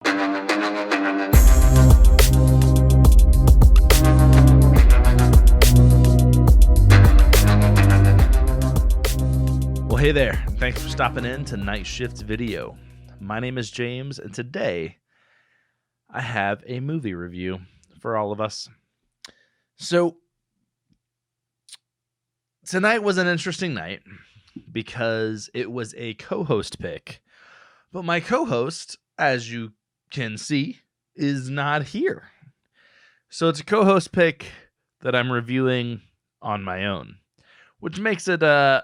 Well, hey there, and thanks for stopping in to Nite Shift's video. My name is James, and today I have a movie review for all of us. So, tonight was an interesting night because it was a co-host pick, but my co-host, as you can see, is not here. So it's a co-host pick that I'm reviewing on my own, which makes it a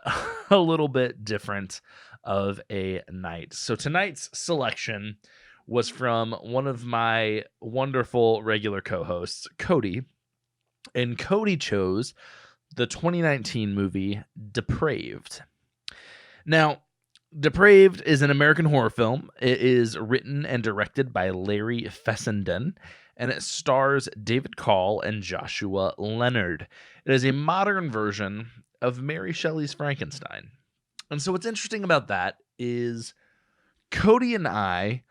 little bit different of a night. So tonight's selection was from one of my wonderful regular co-hosts, Cody, and Cody chose the 2019 movie Depraved. Now, Depraved is an American horror film. It is written and directed by Larry Fessenden, and it stars David Call and Joshua Leonard. It is a modern version of Mary Shelley's Frankenstein. And so what's interesting about that is Cody and I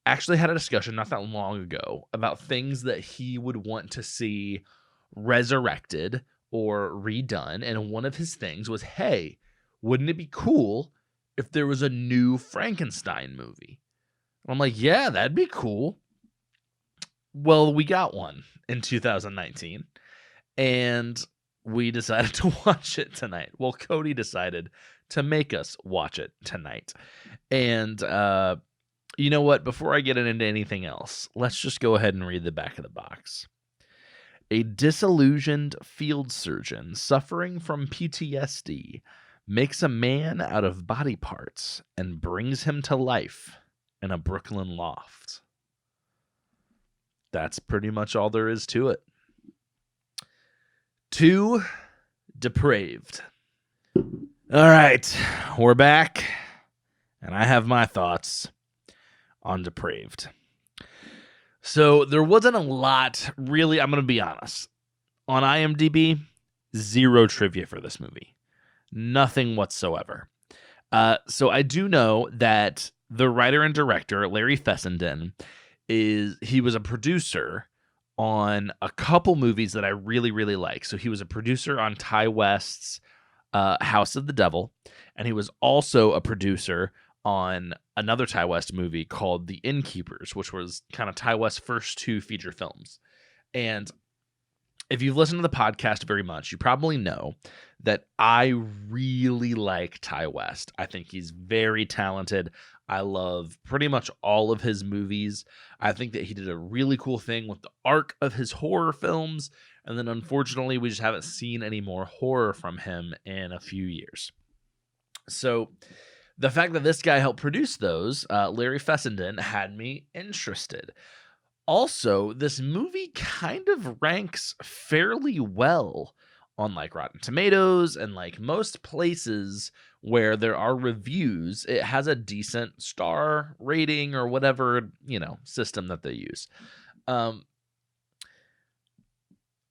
actually had a discussion not that long ago about things that he would want to see resurrected or redone. And one of his things was, hey, wouldn't it be cool if there was a new Frankenstein movie? I'm like, yeah, that'd be cool. Well, we got one in 2019, and we decided to watch it tonight. Well, Cody decided to make us watch it tonight. And you know what? Before I get into anything else, let's just go ahead and read the back of the box. A disillusioned field surgeon suffering from PTSD makes a man out of body parts and brings him to life in a Brooklyn loft. That's pretty much all there is to it. To Depraved. All right, we're back, and I have my thoughts on Depraved. So there wasn't a lot, really, I'm going to be honest. On IMDb, zero trivia for this movie. Nothing whatsoever. So I do know that the writer and director, Larry Fessenden, he was a producer on a couple movies that I really, really like. So he was a producer on Ty West's House of the Devil, and he was also a producer on another Ty West movie called The Innkeepers, which was kind of Ty West's first two feature films. And if you've listened to the podcast very much, you probably know that I really like Ty West. I think he's very talented. I love pretty much all of his movies. I think that he did a really cool thing with the arc of his horror films. And then unfortunately, we just haven't seen any more horror from him in a few years. So the fact that this guy helped produce those, Larry Fessenden, had me interested. Also, this movie kind of ranks fairly well on like Rotten Tomatoes and like most places where there are reviews. It has a decent star rating or whatever, system that they use.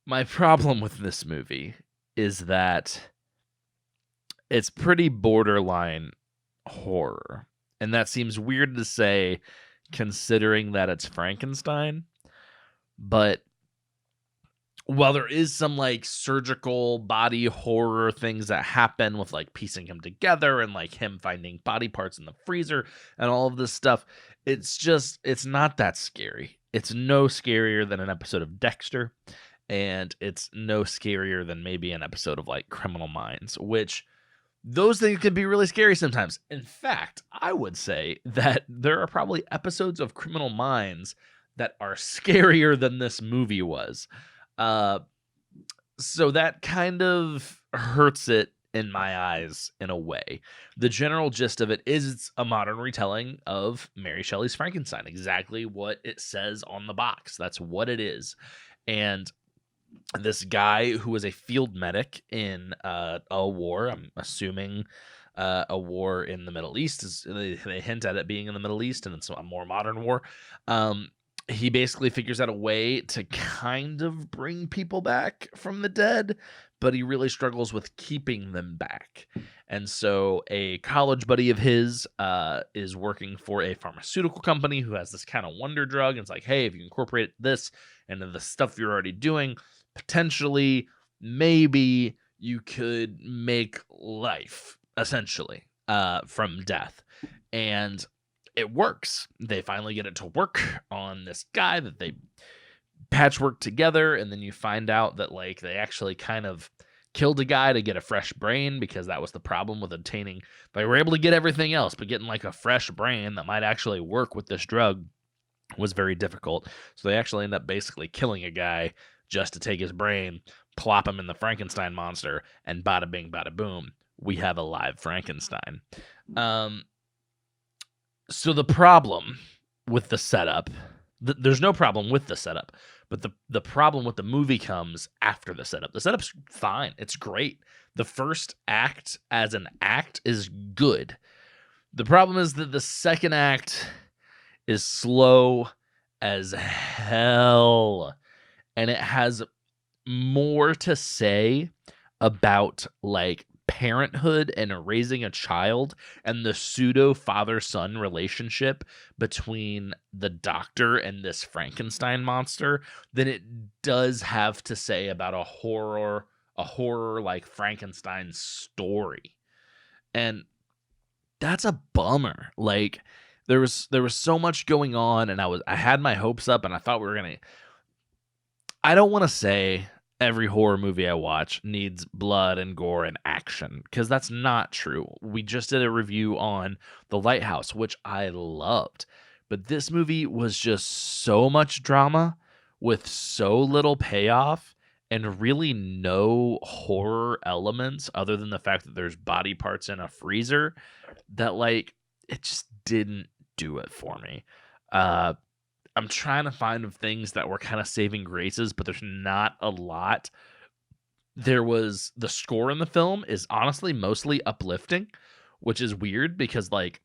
My problem with this movie is that it's pretty borderline horror. And that seems weird to say considering that it's Frankenstein. But while there is some like surgical body horror things that happen with like piecing him together and like him finding body parts in the freezer and all of this stuff, it's not that scary. It's no scarier than an episode of Dexter, and it's no scarier than maybe an episode of like Criminal Minds, which those things can be really scary sometimes. In fact, I would say that there are probably episodes of Criminal Minds that are scarier than this movie was. So that kind of hurts it in my eyes in a way. The general gist of it is it's a modern retelling of Mary Shelley's Frankenstein, exactly what it says on the box. That's what it is. And this guy who was a field medic in a war, I'm assuming a war in the Middle East, they hint at it being in the Middle East, and it's a more modern war. he basically figures out a way to kind of bring people back from the dead, but he really struggles with keeping them back. And so a college buddy of his is working for a pharmaceutical company who has this kind of wonder drug. And it's like, hey, if you incorporate this into the stuff you're already doing, potentially, maybe you could make life, essentially, from death. And it works. They finally get it to work on this guy that they patchwork together, and then you find out that like they actually kind of killed a guy to get a fresh brain, because that was the problem with obtaining. They were able to get everything else, but getting like a fresh brain that might actually work with this drug was very difficult. So they actually end up basically killing a guy just to take his brain, plop him in the Frankenstein monster, and bada bing, bada boom, we have a live Frankenstein. So the problem with the setup, there's no problem with the setup, but the problem with the movie comes after the setup. The setup's fine. It's great. The first act as an act is good. The problem is that the second act is slow as hell, and it has more to say about like parenthood and raising a child and the pseudo father-son relationship between the doctor and this Frankenstein monster than it does have to say about a horror like Frankenstein story. And that's a bummer. Like there was so much going on, and I had my hopes up, and I thought we were gonna. I don't want to say every horror movie I watch needs blood and gore and action, because that's not true. We just did a review on The Lighthouse, which I loved. But this movie was just so much drama with so little payoff and really no horror elements other than the fact that there's body parts in a freezer, that like it just didn't do it for me. I'm trying to find things that were kind of saving graces, but there's not a lot. There was the score in the film is honestly mostly uplifting, which is weird because like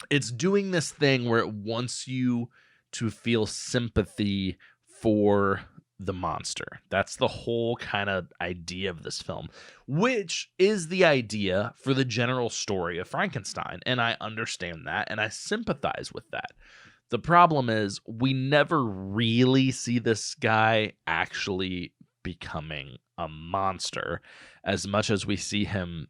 it's doing this thing where it wants you to feel sympathy for the monster. That's the whole kind of idea of this film, which is the idea for the general story of Frankenstein. And I understand that, and I sympathize with that. The problem is we never really see this guy actually becoming a monster as much as we see him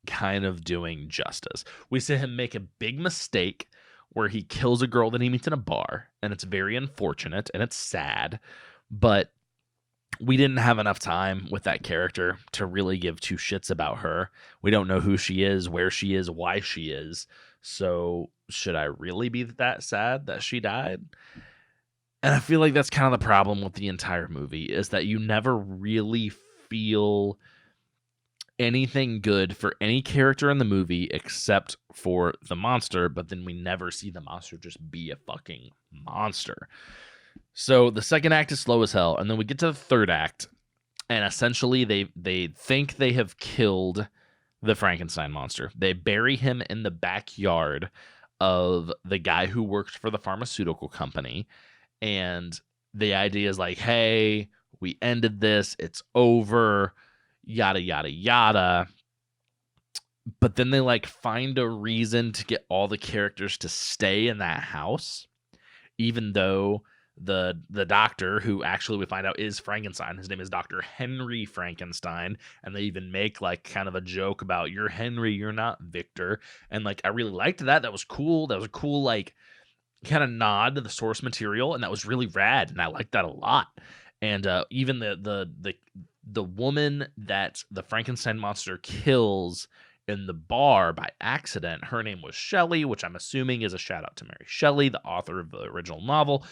kind of doing justice. We see him make a big mistake where he kills a girl that he meets in a bar, and it's very unfortunate and it's sad, but we didn't have enough time with that character to really give two shits about her. We don't know who she is, where she is, why she is. So should I really be that sad that she died? And I feel like that's kind of the problem with the entire movie, is that you never really feel anything good for any character in the movie except for the monster, but then we never see the monster just be a fucking monster. So the second act is slow as hell, and then we get to the third act, and essentially they think they have killed the Frankenstein monster. They bury him in the backyard of the guy who worked for the pharmaceutical company, and the idea is like, hey, we ended this, it's over, yada yada yada. But then they like find a reason to get all the characters to stay in that house, even though the doctor, who actually we find out is Frankenstein, his name is Dr. Henry Frankenstein, and they even make like kind of a joke about, you're Henry, you're not Victor. And like I really liked that. That was cool. That was a cool like kind of nod to the source material, and that was really rad, and I liked that a lot. And even the woman that the Frankenstein monster kills in the bar by accident, her name was Shelley, which I'm assuming is a shout out to Mary Shelley, the author of the original novel.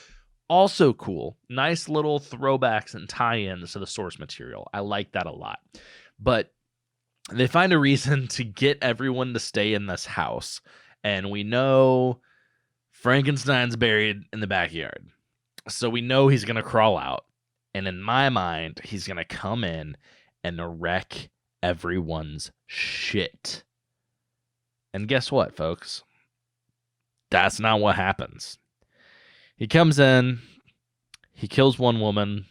Also cool. Nice little throwbacks and tie-ins to the source material. I like that a lot. But they find a reason to get everyone to stay in this house. And we know Frankenstein's buried in the backyard. So we know he's going to crawl out. And in my mind, he's going to come in and wreck everyone's shit. And guess what, folks? That's not what happens. He comes in, he kills one woman.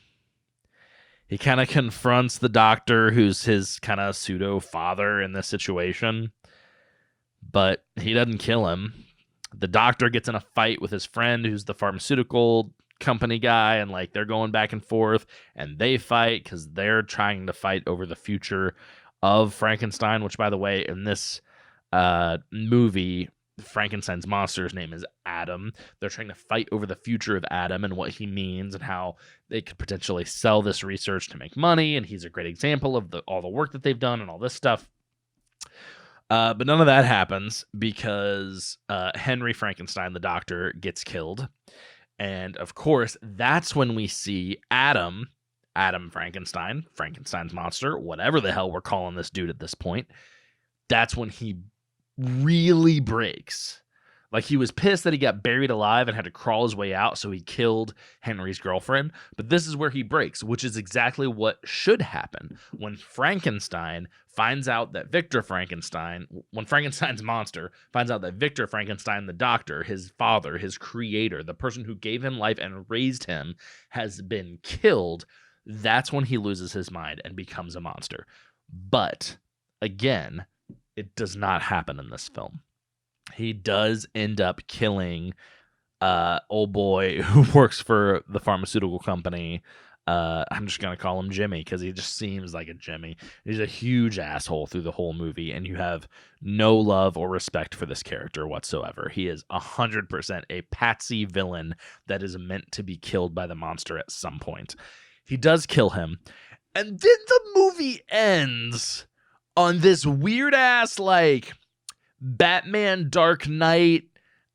He kind of confronts the doctor, who's his kind of pseudo father in this situation, but he doesn't kill him. The doctor gets in a fight with his friend, who's the pharmaceutical company guy, and like they're going back and forth, and they fight because they're trying to fight over the future of Frankenstein, which, by the way, in this movie, Frankenstein's monster's name is Adam. They're trying to fight over the future of Adam and what he means and how they could potentially sell this research to make money, and he's a great example of all the work that they've done and all this stuff. But none of that happens because Henry Frankenstein, the doctor, gets killed. And of course, that's when we see Adam Frankenstein, Frankenstein's monster, whatever the hell we're calling this dude at this point. That's when he really breaks. Like, he was pissed that he got buried alive and had to crawl his way out, so he killed Henry's girlfriend. But this is where he breaks, which is exactly what should happen. When Frankenstein finds out that when Frankenstein's monster finds out that Victor Frankenstein, the doctor, his father, his creator, the person who gave him life and raised him, has been killed, that's when he loses his mind and becomes a monster. But, again, it does not happen in this film. He does end up killing old boy who works for the pharmaceutical company. I'm just going to call him Jimmy because he just seems like a Jimmy. He's a huge asshole through the whole movie, and you have no love or respect for this character whatsoever. He is 100% a patsy villain that is meant to be killed by the monster at some point. He does kill him, and then the movie ends on this weird-ass, like, Batman Dark Knight,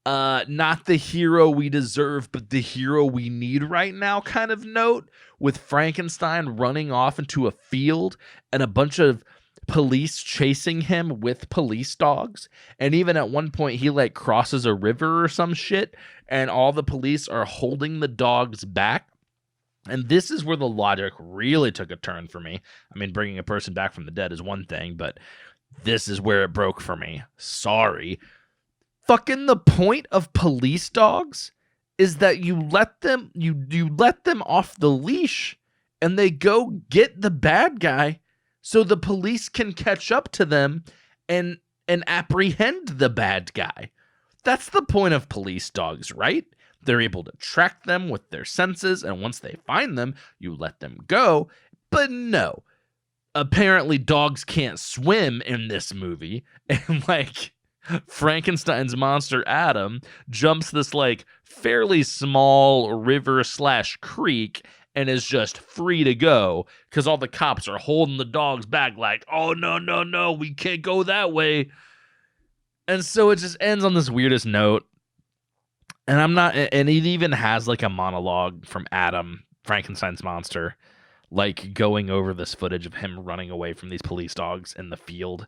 not the hero we deserve, but the hero we need right now kind of note, with Frankenstein running off into a field and a bunch of police chasing him with police dogs. And even at one point, he like crosses a river or some shit, and all the police are holding the dogs back. And this is where the logic really took a turn for me. I mean, bringing a person back from the dead is one thing, but this is where it broke for me. Sorry. Fucking the point of police dogs is that you let them off the leash and they go get the bad guy so the police can catch up to them and apprehend the bad guy. That's the point of police dogs, right? They're able to track them with their senses, and once they find them, you let them go. But no. Apparently dogs can't swim in this movie, and like Frankenstein's monster Adam jumps this like fairly small river/creek and is just free to go because all the cops are holding the dogs back like, oh no, we can't go that way. And so it just ends on this weirdest note. And it even has like a monologue from Adam, Frankenstein's monster, like going over this footage of him running away from these police dogs in the field.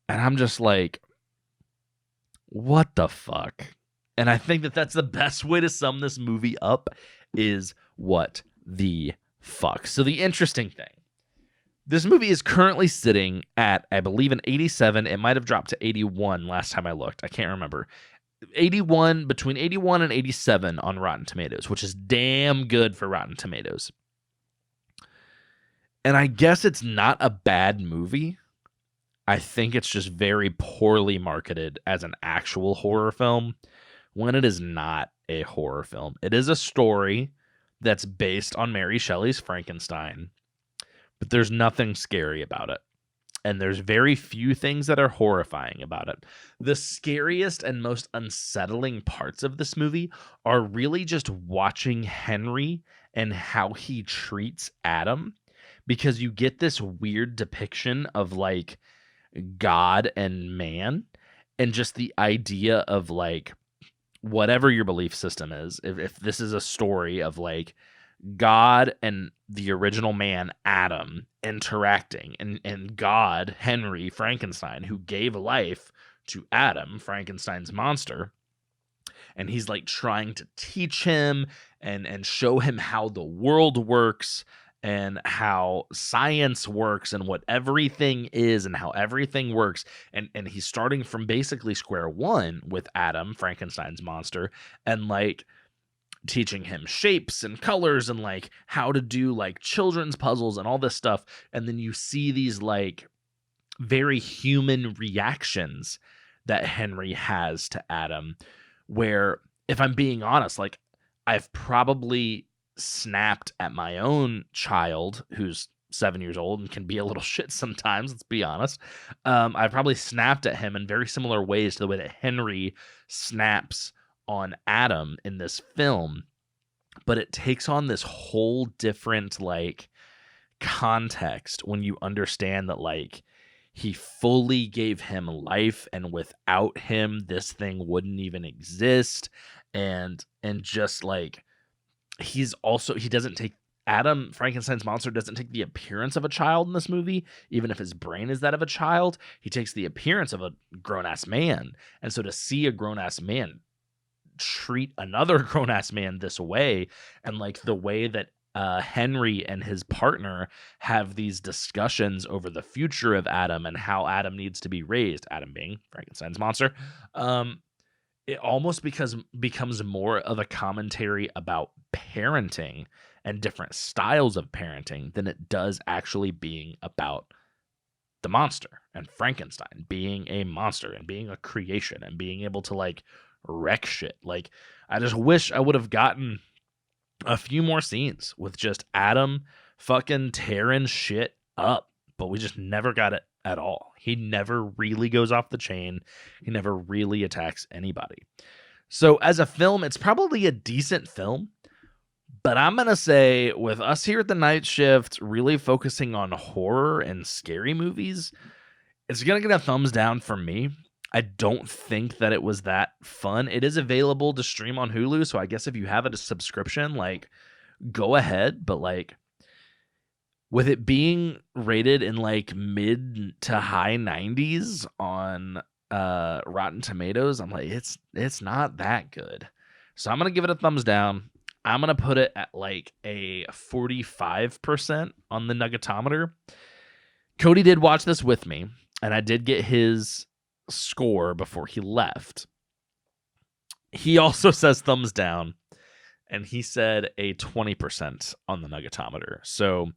And I'm just like, what the fuck? And I think that that's the best way to sum this movie up is what the fuck. So the interesting thing, this movie is currently sitting at, I believe, an 87. It might have dropped to 81 last time I looked. I can't remember. Between 81 and 87 on Rotten Tomatoes, which is damn good for Rotten Tomatoes. And I guess it's not a bad movie. I think it's just very poorly marketed as an actual horror film when it is not a horror film. It is a story that's based on Mary Shelley's Frankenstein, but there's nothing scary about it. And there's very few things that are horrifying about it. The scariest and most unsettling parts of this movie are really just watching Henry and how he treats Adam, because you get this weird depiction of like God and man, and just the idea of like whatever your belief system is. If this is a story of like God and the original man, Adam, interacting, and God, Henry Frankenstein, who gave life to Adam, Frankenstein's monster, and he's like trying to teach him and show him how the world works and how science works and what everything is and how everything works. And he's starting from basically square one with Adam, Frankenstein's monster, and like teaching him shapes and colors and like how to do like children's puzzles and all this stuff. And then you see these like very human reactions that Henry has to Adam, where, if I'm being honest, like I've probably snapped at my own child who's 7 years old and can be a little shit sometimes, let's be honest. I've probably snapped at him in very similar ways to the way that Henry snaps on Adam in this film, but it takes on this whole different like context when you understand that like he fully gave him life, and without him this thing wouldn't even exist. And just like he doesn't take Adam, Frankenstein's monster, doesn't take the appearance of a child in this movie. Even if his brain is that of a child, he takes the appearance of a grown-ass man. And so to see a grown-ass man treat another grown-ass man this way, and like the way that Henry and his partner have these discussions over the future of Adam and how Adam needs to be raised, Adam being Frankenstein's monster, it almost becomes more of a commentary about parenting and different styles of parenting than it does actually being about the monster and Frankenstein being a monster and being a creation and being able to like wreck shit. Like, I just wish I would have gotten a few more scenes with just Adam fucking tearing shit up, but we just never got it at all. He never really goes off the chain. He never really attacks anybody. So as a film, it's probably a decent film, but I'm going to say with us here at the Night Shift really focusing on horror and scary movies, it's going to get a thumbs down for me. I don't think that it was that fun. It is available to stream on Hulu, so I guess if you have a subscription, like, go ahead. But like, with it being rated in like mid to high 90s on Rotten Tomatoes, I'm like, it's not that good. So I'm gonna give it a thumbs down. I'm gonna put it at like a 45% on the Nuggetometer. Cody did watch this with me, and I did get his score before he left. He also says thumbs down, and he said a 20% on the Nuggetometer. So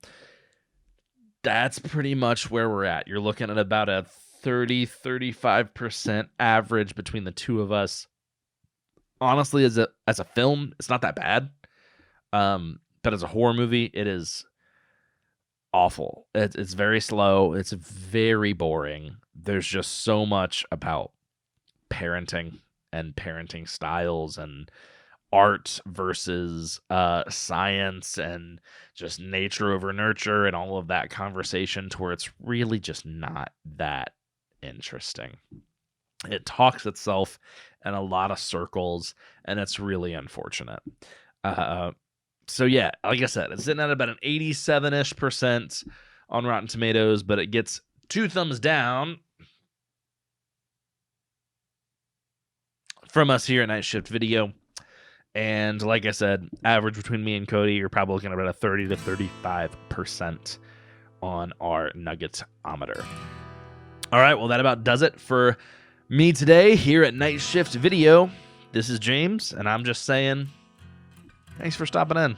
that's pretty much where we're at. You're looking at about a 35% average between the two of us. Honestly, as a film, it's not that bad. But as a horror movie, it is awful. It's very slow. It's very boring. There's just so much about parenting and parenting styles and art versus science and just nature over nurture and all of that conversation to where it's really just not that interesting. It talks itself in a lot of circles, and it's really unfortunate. So yeah, like I said, it's sitting at about an 87-ish% on Rotten Tomatoes, but it gets 2 thumbs down from us here at Night Shift Video. And like I said, average between me and Cody, you're probably looking at about a 30 to 35% on our Nuggetometer. All right, well, that about does it for me today here at Night Shift Video. This is James, and I'm just saying, thanks for stopping in.